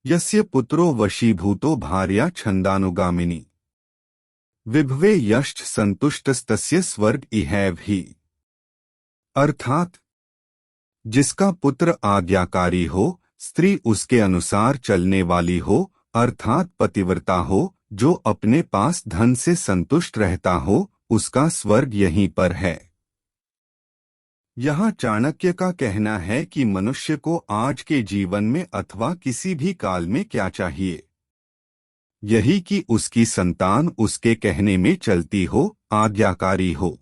यस्य पुत्रो वशीभूतो भार्या छंदानुगामिनी विभवे यश्च संतुष्टस्तस्य स्वर्ग इहैव ही। अर्थात जिसका पुत्र आज्ञाकारी हो, स्त्री उसके अनुसार चलने वाली हो, अर्थात पतिव्रता हो, जो अपने पास धन से संतुष्ट रहता हो, उसका स्वर्ग यहीं पर है। यहाँ चाणक्य का कहना है कि मनुष्य को आज के जीवन में अथवा किसी भी काल में क्या चाहिए, यही कि उसकी संतान उसके कहने में चलती हो, आज्ञाकारी हो,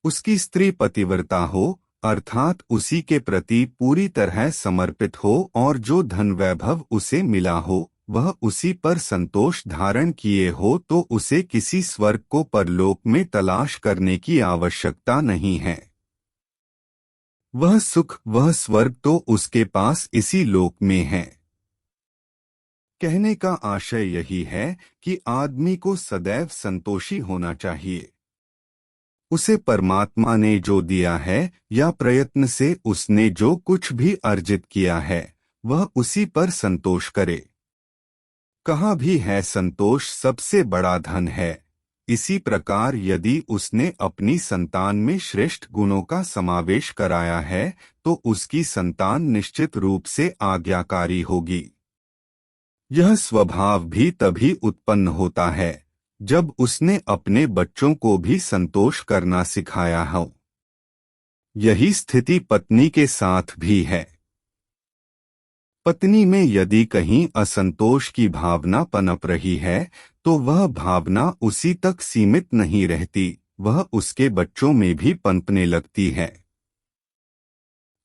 उसकी स्त्री पतिव्रता हो, अर्थात उसी के प्रति पूरी तरह समर्पित हो, और जो धन वैभव उसे मिला हो वह उसी पर संतोष धारण किए हो, तो उसे किसी स्वर्ग को परलोक में तलाश करने की आवश्यकता नहीं है। वह सुख, वह स्वर्ग तो उसके पास इसी लोक में है। कहने का आशय यही है कि आदमी को सदैव संतोषी होना चाहिए। उसे परमात्मा ने जो दिया है या प्रयत्न से उसने जो कुछ भी अर्जित किया है, वह उसी पर संतोष करे। कहा भी है संतोष सबसे बड़ा धन है। इसी प्रकार यदि उसने अपनी संतान में श्रेष्ठ गुणों का समावेश कराया है, तो उसकी संतान निश्चित रूप से आज्ञाकारी होगी। यह स्वभाव भी तभी उत्पन्न होता है जब उसने अपने बच्चों को भी संतोष करना सिखाया हो। यही स्थिति पत्नी के साथ भी है। पत्नी में यदि कहीं असंतोष की भावना पनप रही है, तो वह भावना उसी तक सीमित नहीं रहती, वह उसके बच्चों में भी पनपने लगती है।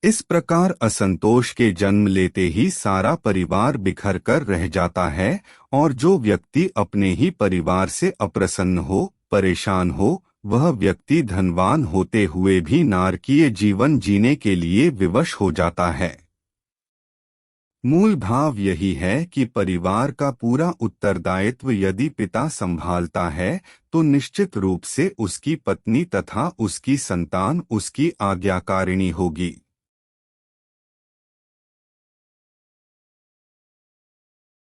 इस प्रकार असंतोष के जन्म लेते ही सारा परिवार बिखर कर रह जाता है, और जो व्यक्ति अपने ही परिवार से अप्रसन्न हो, परेशान हो, वह व्यक्ति धनवान होते हुए भी नारकीय जीवन जीने के लिए विवश हो जाता है। मूल भाव यही है कि परिवार का पूरा उत्तरदायित्व यदि पिता संभालता है, तो निश्चित रूप से उसकी पत्नी तथा उसकी संतान उसकी आज्ञाकारिणी होगी।